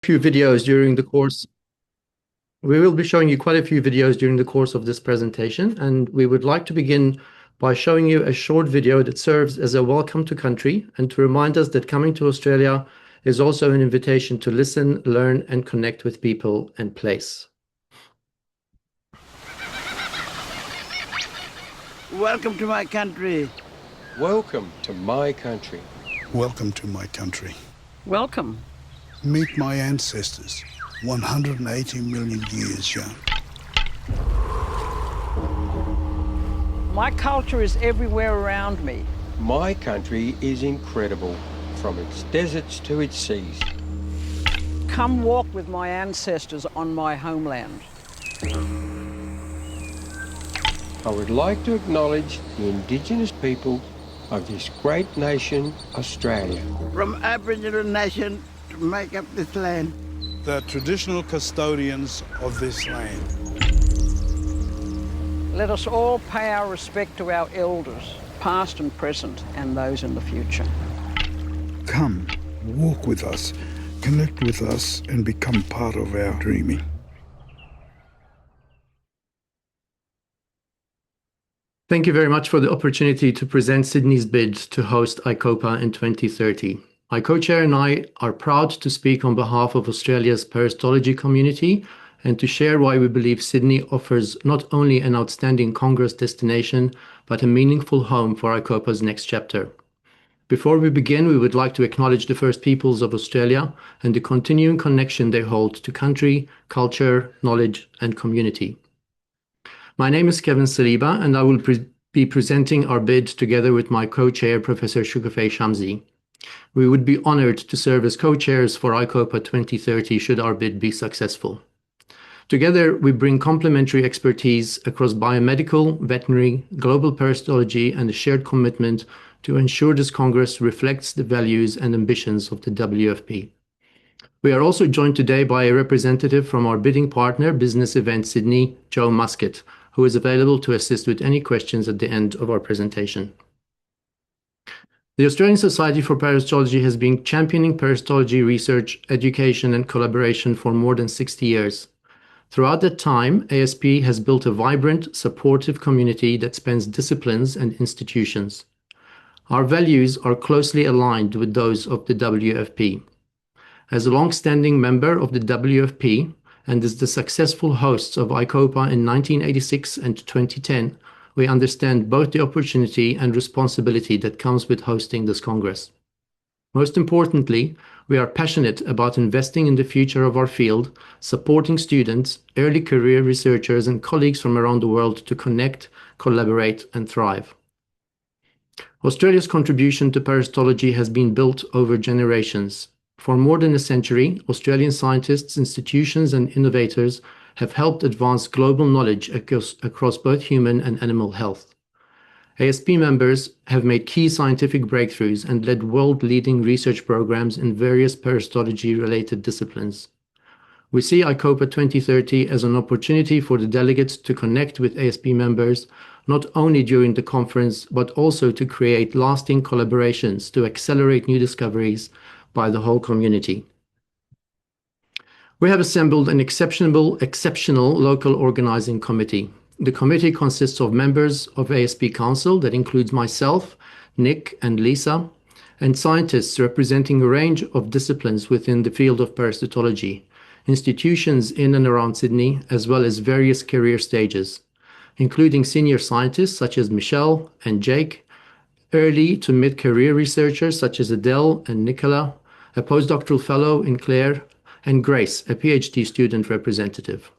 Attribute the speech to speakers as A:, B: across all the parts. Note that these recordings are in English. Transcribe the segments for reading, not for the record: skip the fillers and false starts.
A: few videos during the course. We will be showing you quite a few videos during the course of this presentation, and we would like to begin by showing you a short video that serves as a welcome to country and to remind us that coming to Australia is also an invitation to listen, learn, and connect with people and place.
B: Welcome to my country.
C: Welcome to my country.
D: Welcome to my country.
E: Welcome.
D: Meet my ancestors, 180 million years young.
E: My culture is everywhere around me.
C: My country is incredible, from its deserts to its seas.
E: Come walk with my ancestors on my homeland.
C: I would like to acknowledge the Indigenous people of this great nation, Australia.
B: From Aboriginal nation to make up this land.
D: The traditional custodians of this land.
E: Let us all pay our respect to our elders, past and present, and those in the future.
D: Come, walk with us, connect with us, and become part of our dreaming.
A: Thank you very much for the opportunity to present Sydney's bid to host ICOPA in 2030. My co-chair and I are proud to speak on behalf of Australia's parasitology community and to share why we believe Sydney offers not only an outstanding Congress destination, but a meaningful home for ICOPA's next chapter. Before we begin, we would like to acknowledge the First Peoples of Australia and the continuing connection they hold to country, culture, knowledge, and community. My name is Saliba, and I will be presenting our bid together with my co-chair, Professor Shukfeh Shamsi. We would be honored to serve as co-chairs for ICOPA 2030 should our bid be successful. Together, we bring complementary expertise across biomedical, veterinary, global parasitology, and a shared commitment to ensure this Congress reflects the values and ambitions of the WFP. We are also joined today by a representative from our bidding partner, Business Event Sydney, Joe Muscat, who is available to assist with any questions at the end of our presentation. The Australian Society for Parasitology has been championing parasitology research, education, and collaboration for more than 60 years. Throughout that time, ASP has built a vibrant, supportive community that spans disciplines and institutions. Our values are closely aligned with those of the WFP. As a long-standing member of the WFP and as the successful hosts of ICOPA in 1986 and 2010, we understand both the opportunity and responsibility that comes with hosting this Congress. Most importantly, we are passionate about investing in the future of our field, supporting students, early career researchers, and colleagues from around the world to connect, collaborate, and thrive. Australia's contribution to parasitology has been built over generations. For more than a century, Australian scientists, institutions, and innovators have helped advance global knowledge across both human and animal health. ASP members have made key scientific breakthroughs and led world-leading research programs in various parasitology-related disciplines. We see ICOPA 2030 as an opportunity for the delegates to connect with ASP members, not only during the conference, but also to create lasting collaborations to accelerate new discoveries by the whole community. We have assembled an exceptional local organizing committee. The committee consists of members of ASP Council that includes myself, Nick, and Lisa, and scientists representing a range of disciplines within the field of parasitology, institutions in and around Sydney, as well as various career stages, including senior scientists such as Michelle and Jake, early to mid-career researchers such as Adele and Nicola, a postdoctoral fellow in Clare, and Grace, a PhD student representative.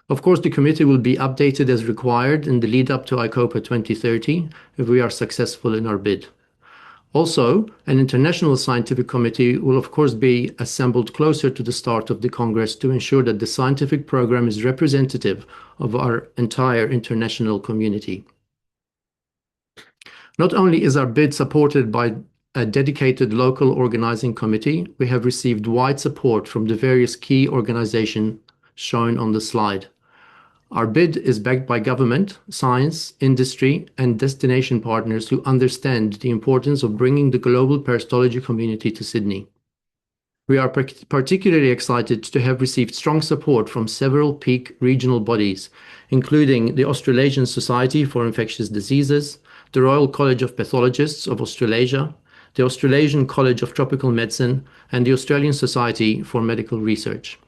A: Of course, the committee will be updated as required in the lead up to ICOPA 2030 if we are successful in our bid. Also, an international scientific committee will of course be assembled closer to the start of the Congress to ensure that the scientific program is representative of our entire international community. Not only is our bid supported by a dedicated local organizing committee, we have received wide support from the various key organizations shown on the slide. Our bid is backed by government, science, industry, and destination partners who understand the importance of bringing the global parasitology community to Sydney. We are particularly excited to have received strong support from several peak regional bodies, including the Australasian Society for Infectious Diseases, the Royal College of Pathologists of Australasia, the Australasian College of Tropical Medicine, and the Australian Society for Medical Research.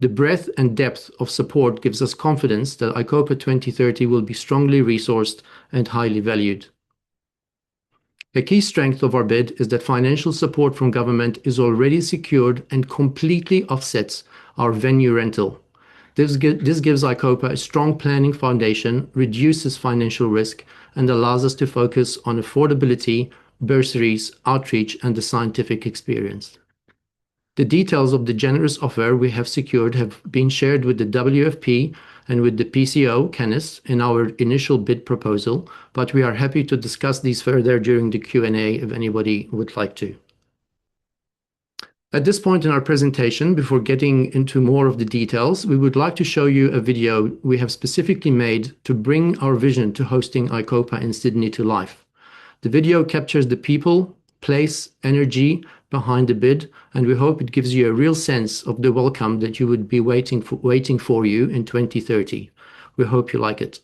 A: The breadth and depth of support gives us confidence that ICOPA 2030 will be strongly resourced and highly valued. A key strength of our bid is that financial support from government is already secured and completely offsets our venue rental. This gives ICOPA a strong planning foundation, reduces financial risk, and allows us to focus on affordability, bursaries, outreach, and the scientific experience. The details of the generous offer we have secured have been shared with the WFP and with the PCO, Canis, in our initial bid proposal, but we are happy to discuss these further during the Q&A if anybody would like to. At this point in our presentation, before getting into more of the details, we would like to show you a video we have specifically made to bring our vision to hosting ICOPA in Sydney to life. The video captures the people, place, energy behind the bid, and we hope it gives you a real sense of the welcome that you would be waiting for you in 2030. We hope you like it.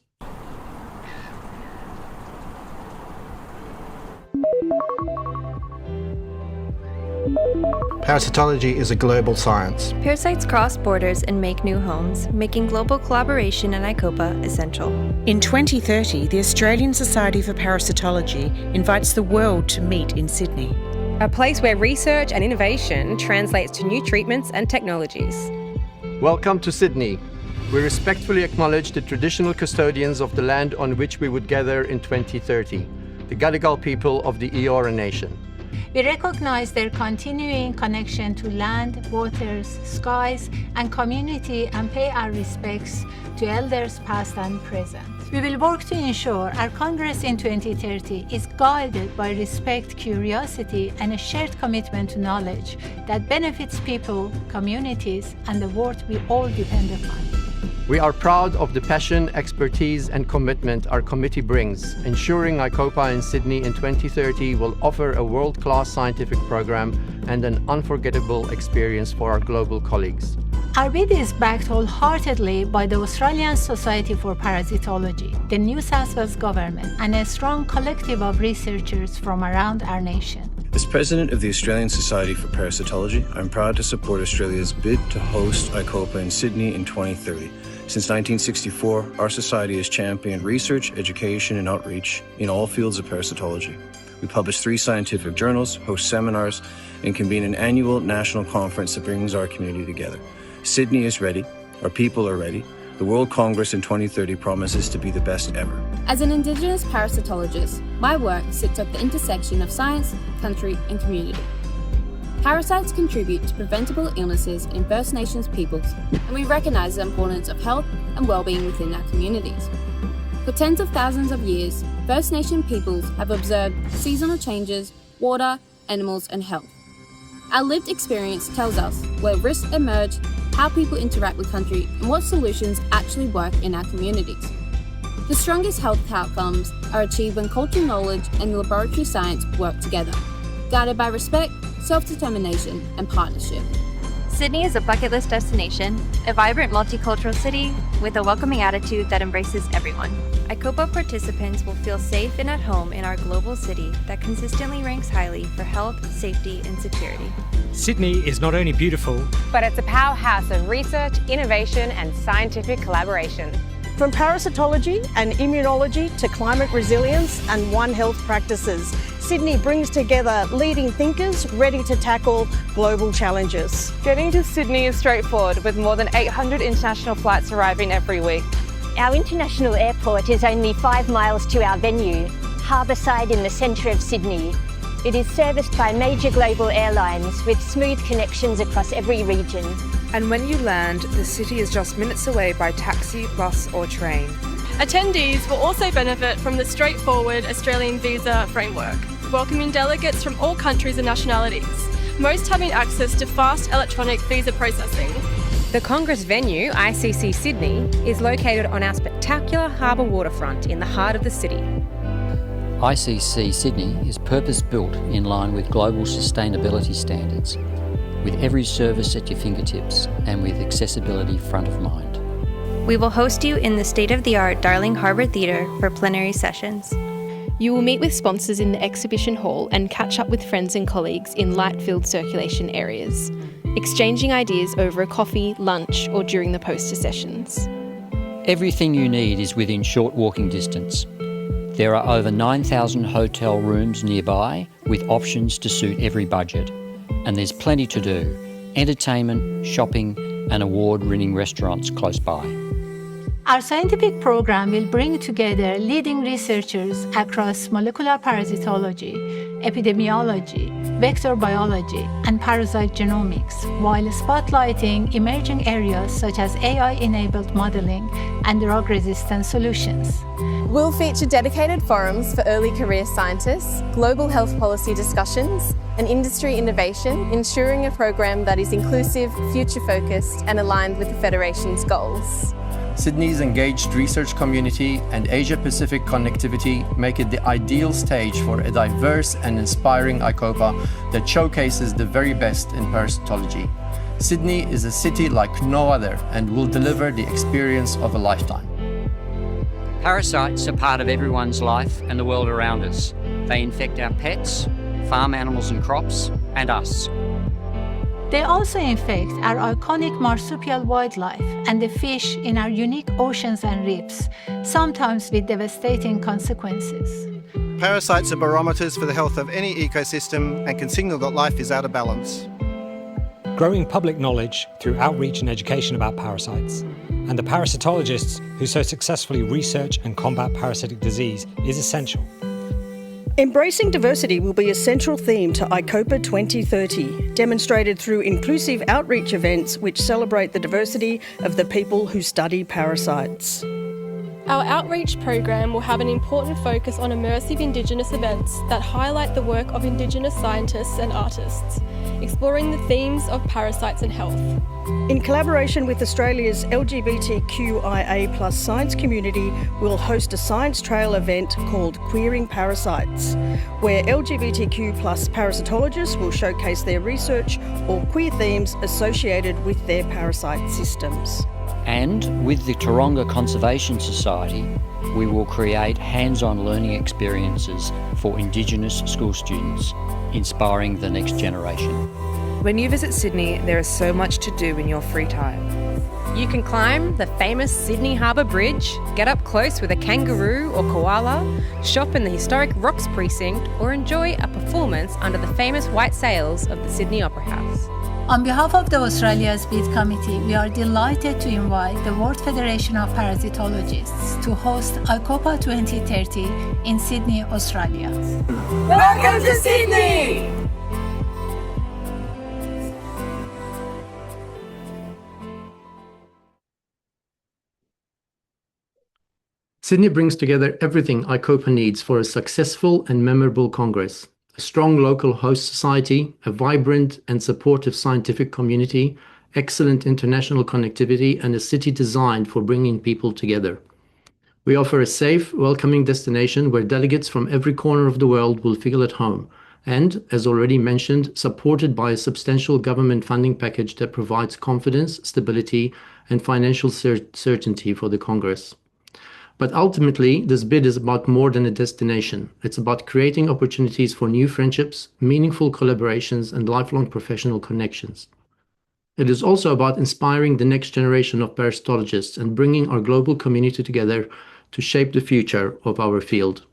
F: Parasitology is a global science.
G: Parasites cross borders and make new homes, making global collaboration in ICOPA essential.
H: In 2030, the Australian Society for Parasitology invites the world to meet in Sydney.
I: A place where research and innovation translates to new treatments and technologies.
A: Welcome to Sydney. We respectfully acknowledge the traditional custodians of the land on which we would gather in 2030, the Gadigal people of the Eora Nation.
J: We recognize their continuing connection to land, waters, skies, and community and pay our respects to elders past and present. We will work to ensure our Congress in 2030 is guided by respect, curiosity, and a shared commitment to knowledge that benefits people, communities, and the world we all depend upon.
A: We are proud of the passion, expertise, and commitment our committee brings, ensuring ICOPA in Sydney in 2030 will offer a world-class scientific program and an unforgettable experience for our global colleagues.
J: Our bid is backed wholeheartedly by the Australian Society for Parasitology, the New South Wales Government, and a strong collective of researchers from around our nation.
K: As President of the Australian Society for Parasitology, I'm proud to support Australia's bid to host ICOPA in Sydney in 2030. Since 1964, our society has championed research, education, and outreach in all fields of parasitology. We publish 3 scientific journals, host seminars, and convene an annual national conference that brings our community together. Sydney is ready. Our people are ready. The World Congress in 2030 promises to be the best ever.
L: As an Indigenous parasitologist, my work sits at the intersection of science, country, and community. Parasites contribute to preventable illnesses in First Nations peoples, and we recognise the importance of health and well-being within our communities. For tens of thousands of years, First Nation peoples have observed seasonal changes, water, animals, and health. Our lived experience tells us where risks emerge, how people interact with country, and what solutions actually work in our communities. The strongest health outcomes are achieved when cultural knowledge and laboratory science work together, guided by respect, self-determination, and partnership.
G: Sydney is a bucket list destination, a vibrant multicultural city with a welcoming attitude that embraces everyone. ICOPA participants will feel safe and at home in our global city that consistently ranks highly for health, safety, and security.
M: Sydney is not only beautiful,
I: but it's a powerhouse of research, innovation, and scientific collaboration.
E: From parasitology and immunology to climate resilience and One Health practices, Sydney brings together leading thinkers ready to tackle global challenges.
I: Getting to Sydney is straightforward, with more than 800 international flights arriving every week.
N: Our international airport is only 5 miles to our venue, harbourside in the centre of Sydney. It is serviced by major global airlines with smooth connections across every region.
O: And when you land, the city is just minutes away by taxi, bus or train.
P: Attendees will also benefit from the straightforward Australian visa framework, welcoming delegates from all countries and nationalities, most having access to fast electronic visa processing.
I: The Congress venue, ICC Sydney, is located on our spectacular harbour waterfront in the heart of the city.
Q: ICC Sydney is purpose-built in line with global sustainability standards. with every service at your fingertips and with accessibility front of mind.
G: We will host you in the state-of-the-art Darling Harbour Theatre for plenary sessions.
R: You will meet with sponsors in the exhibition hall and catch up with friends and colleagues in light-filled circulation areas, exchanging ideas over a coffee, lunch, or during the poster sessions.
Q: Everything you need is within short walking distance. There are over 9,000 hotel rooms nearby with options to suit every budget. And there's plenty to do: entertainment, shopping, and award-winning restaurants close by.
J: Our scientific program will bring together leading researchers across molecular parasitology, epidemiology, vector biology, and parasite genomics, while spotlighting emerging areas such as AI-enabled modeling and drug-resistant solutions.
S: We'll feature dedicated forums for early career scientists, global health policy discussions, and industry innovation, ensuring a program that is inclusive, future-focused, and aligned with the Federation's goals.
A: Sydney's engaged research community and Asia-Pacific connectivity make it the ideal stage for a diverse and inspiring ICOPA that showcases the very best in parasitology. Sydney is a city like no other and will deliver the experience of a lifetime.
Q: Parasites are part of everyone's life and the world around us. They infect our pets, farm animals and crops, and us.
J: They also infect our iconic marsupial wildlife and the fish in our unique oceans and reefs, sometimes with devastating consequences.
F: Parasites are barometers for the health of any ecosystem and can signal that life is out of balance.
M: Growing public knowledge through outreach and education about parasites, and the parasitologists who so successfully research and combat parasitic disease is essential.
E: Embracing diversity will be a central theme to ICOPA 2030, demonstrated through inclusive outreach events which celebrate the diversity of the people who study parasites.
P: Our outreach program will have an important focus on immersive Indigenous events that highlight the work of Indigenous scientists and artists, exploring the themes of parasites and health.
E: In collaboration with Australia's LGBTQIA+ science community, we'll host a science trail event called Queering Parasites, where LGBTQ+ parasitologists will showcase their research or queer themes associated with their parasite systems.
Q: And with the Taronga Conservation Society, we will create hands-on learning experiences for Indigenous school students, inspiring the next generation.
O: When you visit Sydney, there is so much to do in your free time.
I: You can climb the famous Sydney Harbour Bridge, get up close with a kangaroo or koala, shop in the historic Rocks Precinct, or enjoy a performance under the famous white sails of the Sydney Opera House.
J: On behalf of the Australia's BID Committee, we are delighted to invite the World Federation of Parasitologists to host ICOPA 2030 in Sydney, Australia.
T: Welcome to Sydney!
A: Sydney brings together everything ICOPA needs for a successful and memorable Congress. A strong local host society, a vibrant and supportive scientific community, excellent international connectivity, and a city designed for bringing people together. We offer a safe, welcoming destination where delegates from every corner of the world will feel at home, and, as already mentioned, supported by a substantial government funding package that provides confidence, stability, and financial certainty for the Congress. But ultimately, this bid is about more than a destination. It's about creating opportunities for new friendships, meaningful collaborations, and lifelong professional connections. It is also about inspiring the next generation of parasitologists and bringing our global community together to shape the future of our field.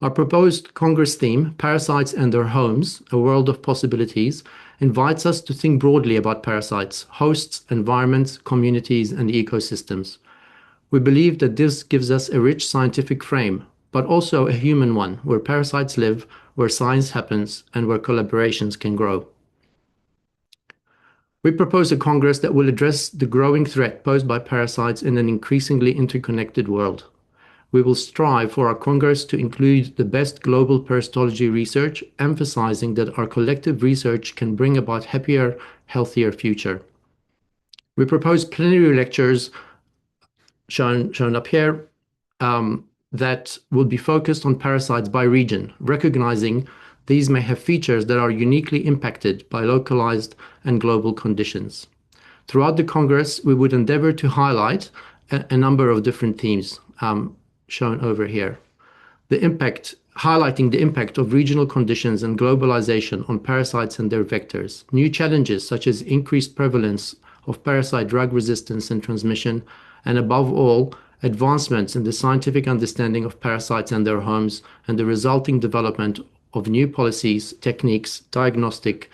A: Our proposed Congress theme, Parasites and Their Homes, A World of Possibilities, invites us to think broadly about parasites, hosts, environments, communities, and ecosystems. We believe that this gives us a rich scientific frame, but also a human one, where parasites live, where science happens, and where collaborations can grow. We propose a Congress that will address the growing threat posed by parasites in an increasingly interconnected world. We will strive for our Congress to include the best global parasitology research, emphasizing that our collective research can bring about happier, healthier future. We propose plenary lectures shown up here, that will be focused on parasites by region, recognizing These may have features that are uniquely impacted by localized and global conditions. Throughout the Congress, we would endeavor to highlight a number of different themes shown over here. Highlighting the impact of regional conditions and globalization on parasites and their vectors, new challenges such as increased prevalence of parasite drug resistance and transmission, and above all, advancements in the scientific understanding of parasites and their homes, and the resulting development of new policies, techniques, diagnostic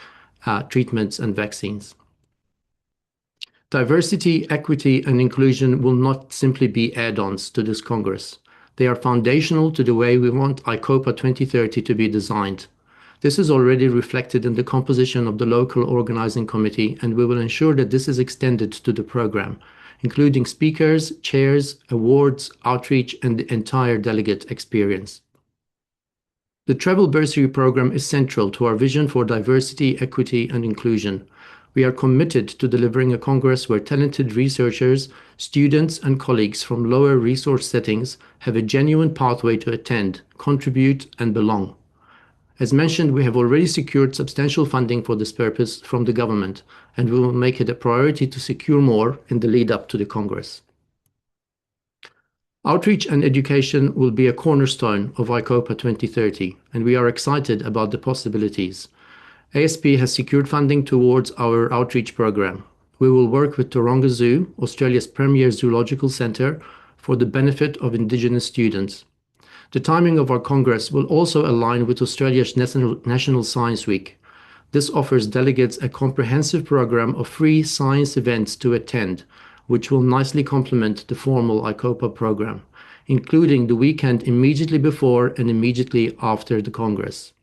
A: treatments, and vaccines. Diversity, equity, and inclusion will not simply be add-ons to this Congress. They are foundational to the way we want ICOPA 2030 to be designed. This is already reflected in the composition of the local organizing committee, and we will ensure that this is extended to the program, including speakers, chairs, awards, outreach, and the entire delegate experience. The Travel Bursary Program is central to our vision for diversity, equity, and inclusion. We are committed to delivering a Congress where talented researchers, students, and colleagues from lower resource settings have a genuine pathway to attend, contribute, and belong. As mentioned, we have already secured substantial funding for this purpose from the government, and we will make it a priority to secure more in the lead up to the Congress. Outreach and education will be a cornerstone of ICOPA 2030, and we are excited about the possibilities. ASP has secured funding towards our outreach program. We will work with Taronga Zoo, Australia's premier zoological centre, for the benefit of Indigenous students. The timing of our Congress will also align with Australia's National Science Week. This offers delegates a comprehensive program of free science events to attend, which will nicely complement the formal ICOPA program, including the weekend immediately before and immediately after the Congress.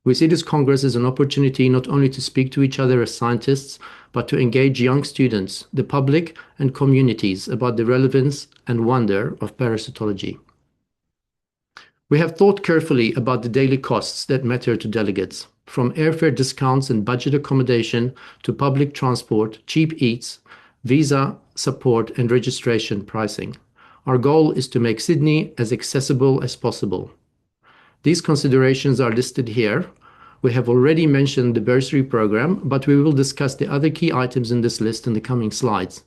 A: We see this Congress as an opportunity not only to speak to each other as scientists, but to engage young students, the public, and communities about the relevance and wonder of parasitology. We have thought carefully about the daily costs that matter to delegates, from airfare discounts and budget accommodation to public transport, cheap eats, visa support, and registration pricing. Our goal is to make Sydney as accessible as possible. These considerations are listed here. We have already mentioned the bursary program, but we will discuss the other key items in this list in the coming slides.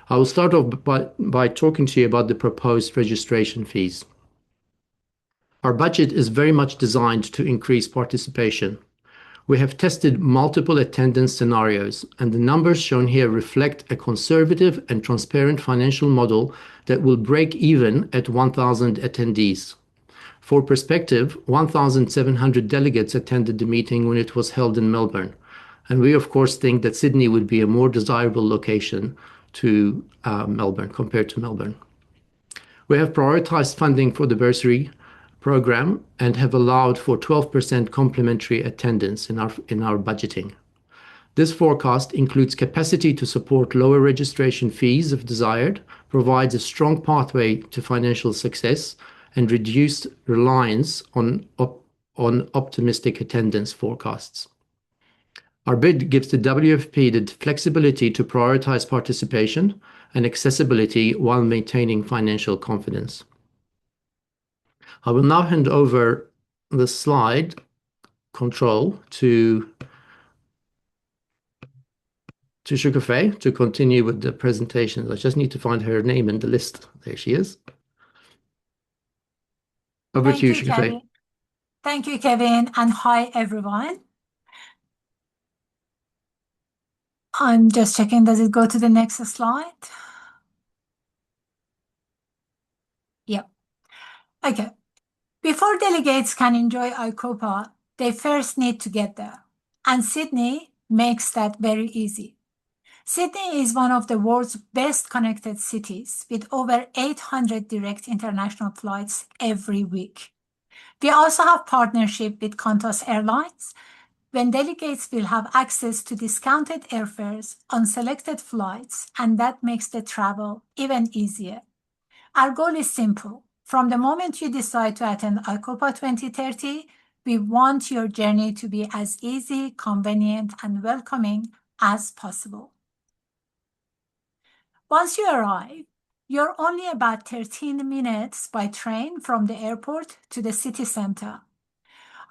A: I will start off by talking to you about the proposed registration fees. Our budget is very much designed to increase participation. We have tested multiple attendance scenarios, and the numbers shown here reflect a conservative and transparent financial model that will break even at 1,000 attendees. For perspective, 1,700 delegates attended the meeting when it was held in Melbourne, and we of course think that Sydney would be a more desirable location to Melbourne compared to Melbourne. We have prioritized funding for the bursary program and have allowed for 12% complementary attendance in our budgeting. This forecast includes capacity to support lower registration fees if desired, provides a strong pathway to financial success, and reduced reliance on optimistic attendance forecasts. Our bid gives the WFP the flexibility to prioritize participation and accessibility while maintaining financial confidence. I will now hand over the slide control to Shukfeh to continue with the presentation. I just need to find her name in the list. There she is. Over to you, Shukfeh.
J: Thank you, Kevin, and hi, everyone. I'm just checking, does it go to the next slide? Yep. Okay. Before delegates can enjoy ICOPA, they first need to get there, and Sydney makes that very easy. Sydney is one of the world's best connected cities with over 800 direct international flights every week. We also have partnership with Qantas Airlines, when delegates will have access to discounted airfares on selected flights, and that makes the travel even easier. Our goal is simple. From the moment you decide to attend ICOPA 2030, we want your journey to be as easy, convenient, and welcoming as possible. Once you arrive, you're only about 13 minutes by train from the airport to the city center.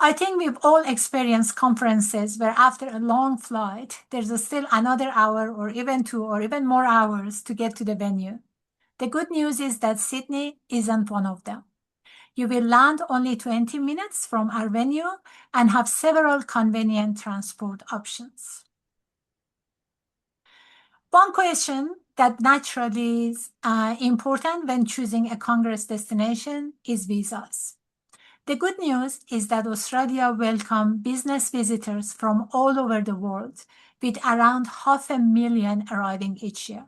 J: I think we've all experienced conferences where after a long flight, there's still another hour or even 2 or even more hours to get to the venue. The good news is that Sydney isn't one of them. You will land only 20 minutes from our venue and have several convenient transport options. One question that naturally is important when choosing a Congress destination is visas. The good news is that Australia welcomes business visitors from all over the world, with around 500,000 arriving each year.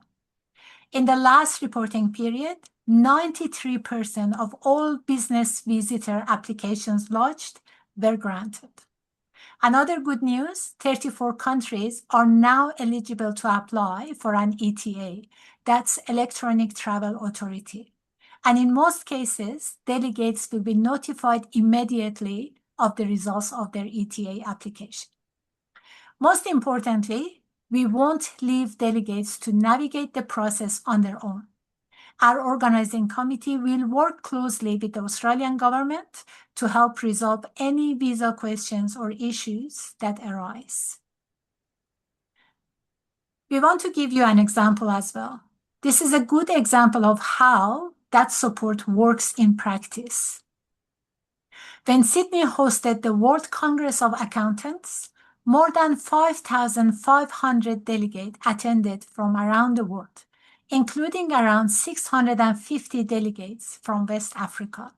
J: In the last reporting period, 93% of all business visitor applications lodged were granted. Another good news, 34 countries are now eligible to apply for an ETA, that's Electronic Travel Authority. And in most cases, delegates will be notified immediately of the results of their ETA application. Most importantly, we won't leave delegates to navigate the process on their own. Our organizing committee will work closely with the Australian government to help resolve any visa questions or issues that arise. We want to give you an example as well. This is a good example of how that support works in practice. When Sydney hosted the World Congress of Accountants, more than 5,500 delegates attended from around the world, including around 650 delegates from West Africa.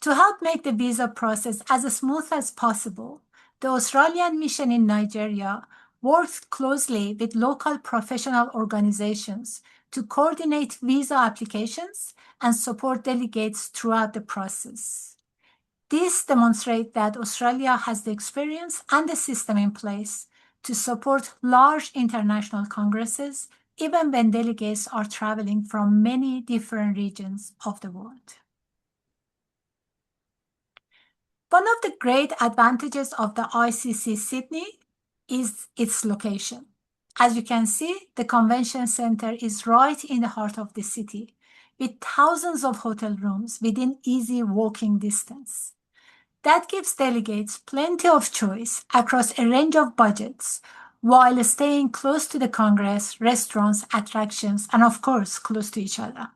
J: To help make the visa process as smooth as possible, the Australian mission in Nigeria worked closely with local professional organizations to coordinate visa applications and support delegates throughout the process. This demonstrates that Australia has the experience and the system in place to support large international congresses, even when delegates are traveling from many different regions of the world. One of the great advantages of the ICC Sydney is its location. As you can see, the convention center is right in the heart of the city, with thousands of hotel rooms within easy walking distance. That gives delegates plenty of choice across a range of budgets while staying close to the Congress, restaurants, attractions, and of course, close to each other.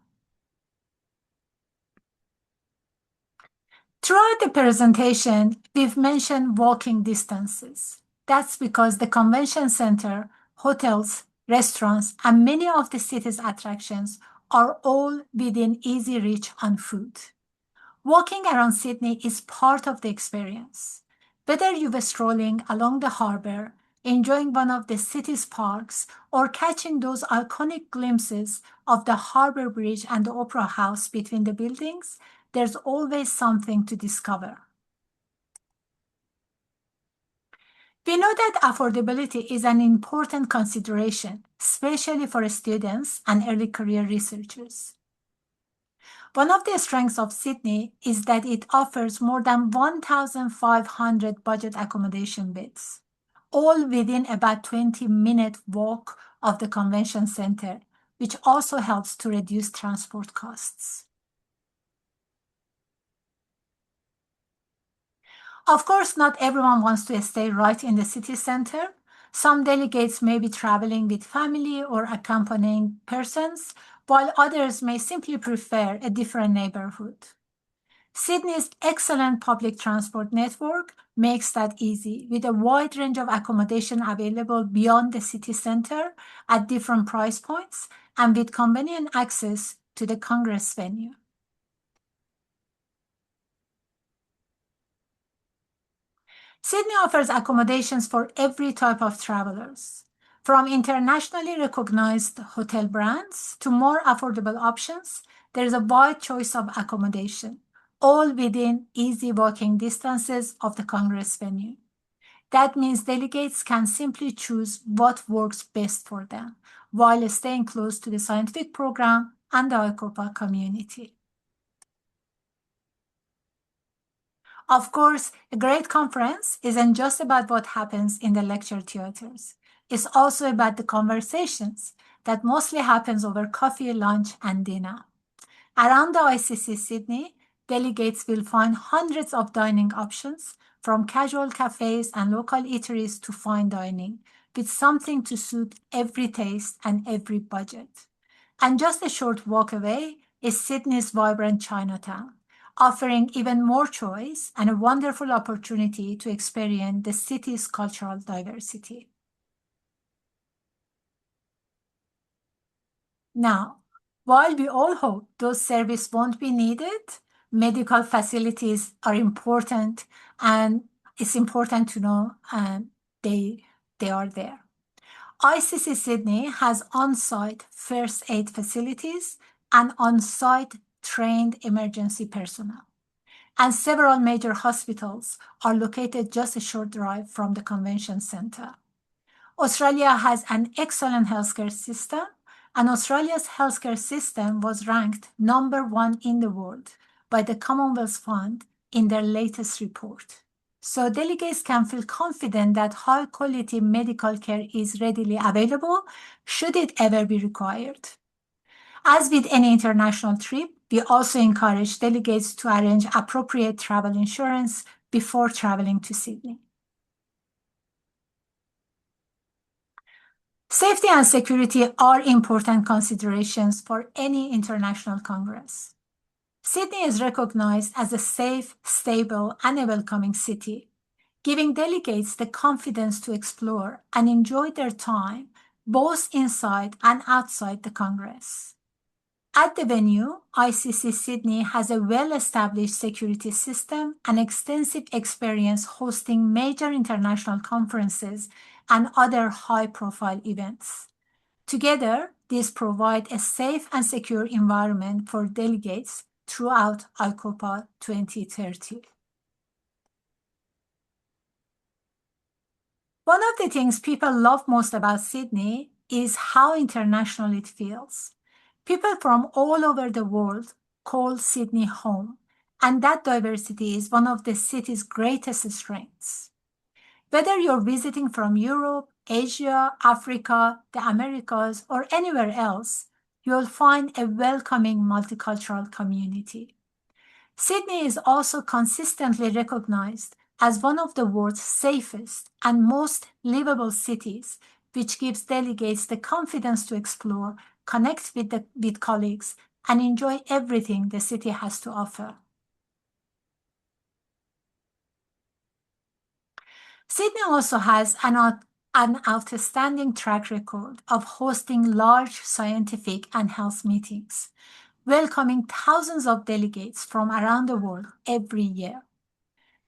J: Throughout the presentation, we've mentioned walking distances. That's because the convention center, hotels, restaurants, and many of the city's attractions are all within easy reach on foot. Walking around Sydney is part of the experience. Whether you're strolling along the harbour, enjoying one of the city's parks, or catching those iconic glimpses of the harbour bridge and the opera house between the buildings, there's always something to discover. We know that affordability is an important consideration, especially for students and early career researchers. One of the strengths of Sydney is that it offers more than 1,500 budget accommodation beds, all within about 20-minute walk of the convention center, which also helps to reduce transport costs. Of course, not everyone wants to stay right in the city center. Some delegates may be traveling with family or accompanying persons, while others may simply prefer a different neighborhood. Sydney's excellent public transport network makes that easy, with a wide range of accommodation available beyond the city center at different price points and with convenient access to the Congress venue. Sydney offers accommodations for every type of travelers, from internationally recognized hotel brands to more affordable options. There is a wide choice of accommodation, all within easy walking distances of the Congress venue. That means delegates can simply choose what works best for them, while staying close to the scientific program and the ICOPA community. Of course, a great conference isn't just about what happens in the lecture theaters. It's also about the conversations that mostly happens over coffee, lunch, and dinner. Around the ICC Sydney, delegates will find hundreds of dining options, from casual cafes and local eateries to fine dining, with something to suit every taste and every budget. And just a short walk away is Sydney's vibrant Chinatown, offering even more choice and a wonderful opportunity to experience the city's cultural diversity. Now, while we all hope those services won't be needed, medical facilities are important, and it's important to know they are there. ICC Sydney has on-site first aid facilities and on-site trained emergency personnel. And several major hospitals are located just a short drive from the convention centre. Australia has an excellent healthcare system, and Australia's healthcare system was ranked #1 in the world by the Commonwealth Fund in their latest report. So delegates can feel confident that high-quality medical care is readily available should it ever be required. As with any international trip, we also encourage delegates to arrange appropriate travel insurance before traveling to Sydney. Safety and security are important considerations for any international congress. Sydney is recognized as a safe, stable, and a welcoming city, giving delegates the confidence to explore and enjoy their time both inside and outside the Congress. At the venue, ICC Sydney has a well-established security system and extensive experience hosting major international conferences and other high-profile events. Together, these provide a safe and secure environment for delegates throughout ICOPA 2030. One of the things people love most about Sydney is how international it feels. People from all over the world call Sydney home, and that diversity is one of the city's greatest strengths. Whether you're visiting from Europe, Asia, Africa, the Americas, or anywhere else, you'll find a welcoming multicultural community. Sydney is also consistently recognized as one of the world's safest and most livable cities, which gives delegates the confidence to explore, connect with colleagues, and enjoy everything the city has to offer. Sydney also has an outstanding track record of hosting large scientific and health meetings, welcoming thousands of delegates from around the world every year.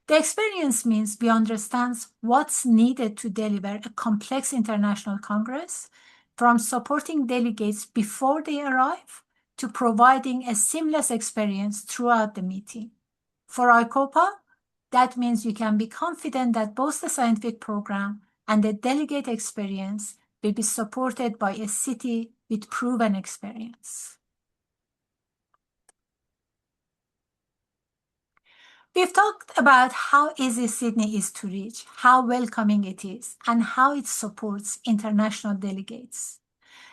J: The experience means we understand what's needed to deliver a complex international congress, from supporting delegates before they arrive to providing a seamless experience throughout the meeting. For ICOPA, that means you can be confident that both the scientific program and the delegate experience will be supported by a city with proven experience. We've talked about how easy Sydney is to reach, how welcoming it is, and how it supports international delegates.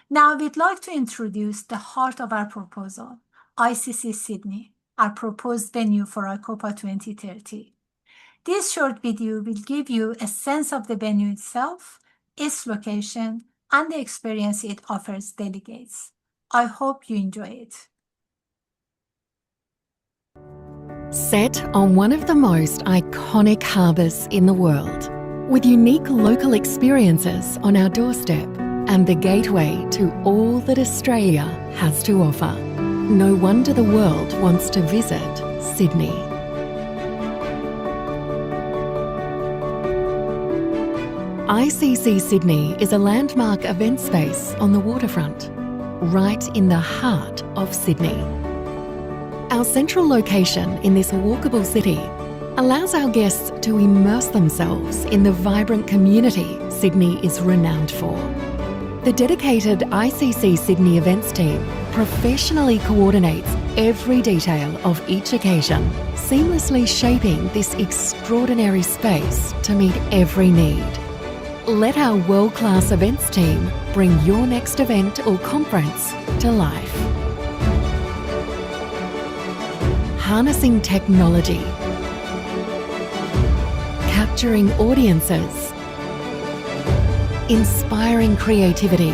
J: Now we'd like to introduce the heart of our proposal, ICC Sydney, our proposed venue for ICOPA 2030. This short video will give you a sense of the venue itself, its location, and the experience it offers delegates. I hope you enjoy it.
U: Set on one of the most iconic harbours in the world, with unique local experiences on our doorstep and the gateway to all that Australia has to offer. No wonder the world wants to visit Sydney. ICC Sydney is a landmark event space on the waterfront, right in the heart of Sydney. Our central location in this walkable city allows our guests to immerse themselves in the vibrant community Sydney is renowned for. The dedicated ICC Sydney events team professionally coordinates every detail of each occasion, seamlessly shaping this extraordinary space to meet every need. Let our world-class events team bring your next event or conference to life. harnessing technology, capturing audiences, inspiring creativity,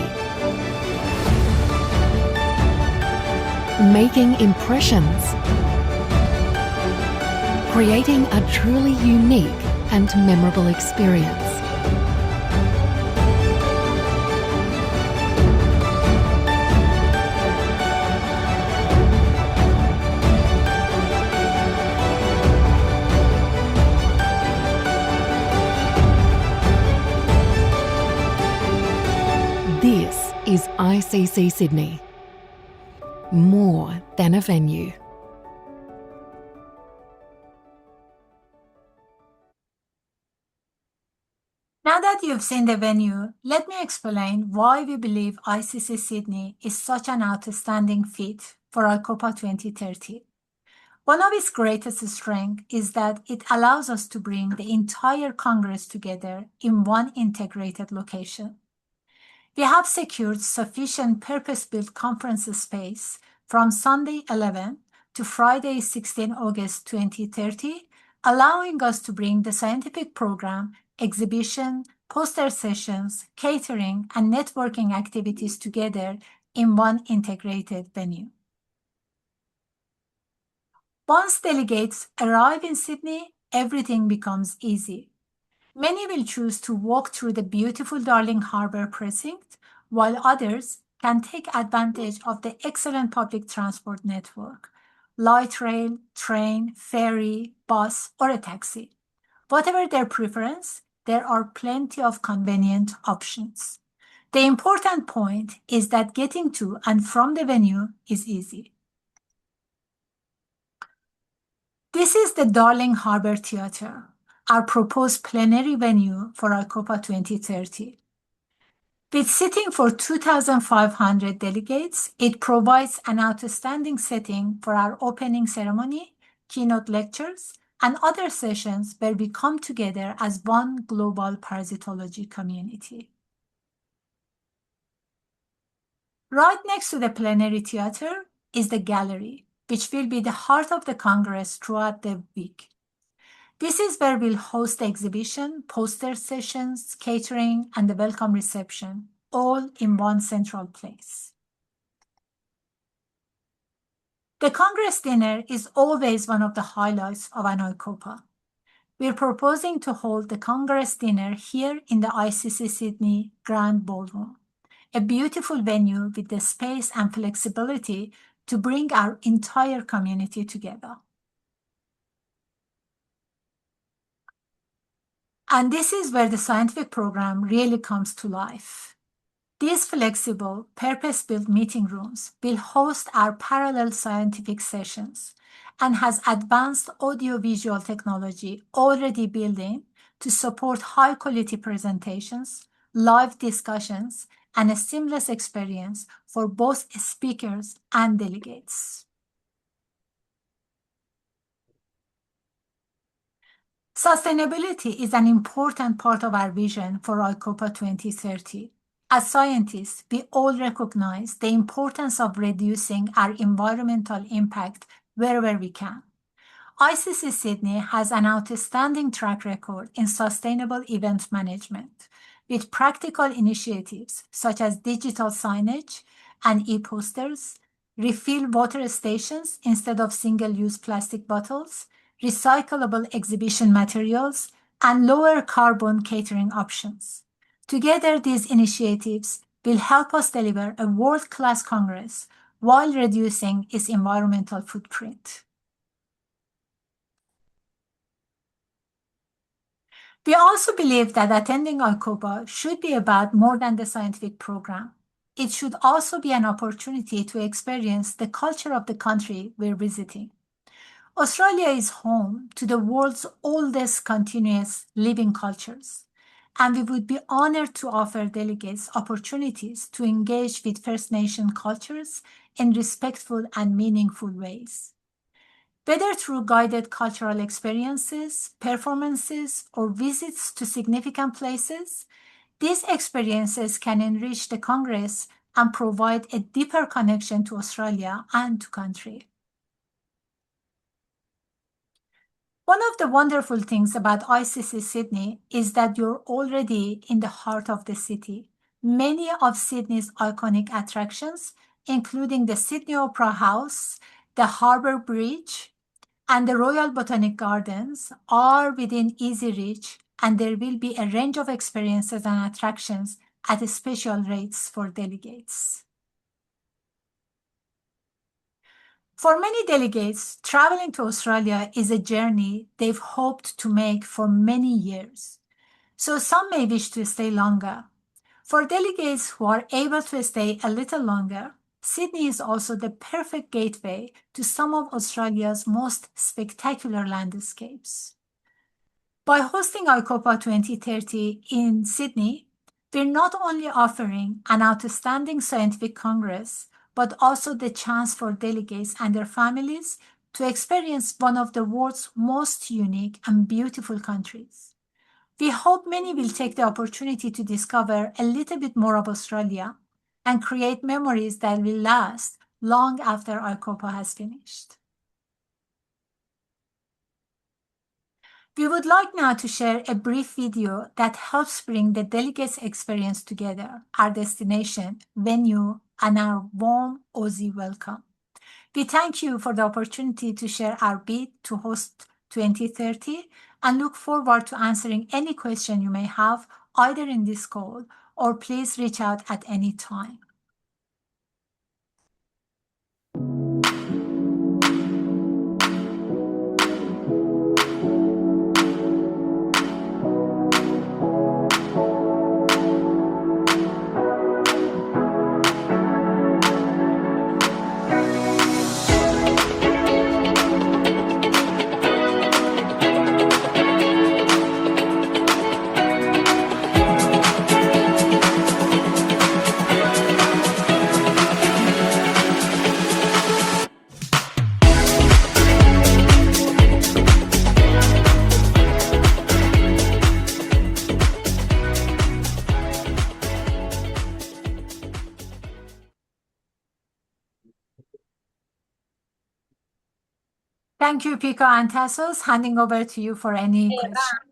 U: making impressions, creating a truly unique and memorable experience. This is ICC Sydney. More than a venue.
J: Now that you've seen the venue, let me explain why we believe ICC Sydney is such an outstanding fit for ICOPA 2030. One of its greatest strengths is that it allows us to bring the entire Congress together in one integrated location. We have secured sufficient purpose-built conference space from Sunday 11 to Friday 16 August 2030, allowing us to bring the scientific program, exhibition, poster sessions, catering, and networking activities together in one integrated venue. Once delegates arrive in Sydney, everything becomes easy. Many will choose to walk through the beautiful Darling Harbour precinct, while others can take advantage of the excellent public transport network, light rail, train, ferry, bus, or a taxi. Whatever their preference, there are plenty of convenient options. The important point is that getting to and from the venue is easy. This is the Darling Harbour Theatre, our proposed plenary venue for ICOPA 2030. With seating for 2,500 delegates, it provides an outstanding setting for our opening ceremony, keynote lectures, and other sessions where we come together as one global parasitology community. Right next to the plenary theatre is the gallery, which will be the heart of the Congress throughout the week. This is where we'll host the exhibition, poster sessions, catering, and the welcome reception, all in one central place. The Congress dinner is always one of the highlights of an ICOPA. We're proposing to hold the Congress dinner here in the ICC Sydney Grand Ballroom, a beautiful venue with the space and flexibility to bring our entire community together. And this is where the scientific program really comes to life. These flexible, purpose-built meeting rooms will host our parallel scientific sessions and has advanced audio-visual technology already built in to support high-quality presentations, live discussions, and a seamless experience for both speakers and delegates. Sustainability is an important part of our vision for ICOPA 2030. As scientists, we all recognize the importance of reducing our environmental impact wherever we can. ICC Sydney has an outstanding track record in sustainable event management, with practical initiatives such as digital signage and e-posters, refill water stations instead of single-use plastic bottles, recyclable exhibition materials, and lower carbon catering options. Together, these initiatives will help us deliver a world-class Congress while reducing its environmental footprint. We also believe that attending ICOPA should be about more than the scientific program. It should also be an opportunity to experience the culture of the country we're visiting. Australia is home to the world's oldest continuous living cultures, and we would be honored to offer delegates opportunities to engage with First Nation cultures in respectful and meaningful ways. Whether through guided cultural experiences, performances, or visits to significant places, these experiences can enrich the Congress and provide a deeper connection to Australia and to country. One of the wonderful things about ICC Sydney is that you're already in the heart of the city. Many of Sydney's iconic attractions, including the Sydney Opera House, the Harbour Bridge, and the Royal Botanic Gardens, are within easy reach, and there will be a range of experiences and attractions at special rates for delegates. For many delegates, traveling to Australia is a journey they've hoped to make for many years. So some may wish to stay longer. For delegates who are able to stay a little longer, Sydney is also the perfect gateway to some of Australia's most spectacular landscapes. By hosting ICOPA 2030 in Sydney, we're not only offering an outstanding scientific congress, but also the chance for delegates and their families to experience one of the world's most unique and beautiful countries. We hope many will take the opportunity to discover a little bit more of Australia and create memories that will last long after ICOPA has finished. We would like now to share a brief video that helps bring the delegates' experience together, our destination, venue, and our warm Aussie welcome. We thank you for the opportunity to share our bid to host 2030 and look forward to answering any question you may have either in this call or please reach out at any time. Thank you, Pico and Tassos. Handing over to you for any questions.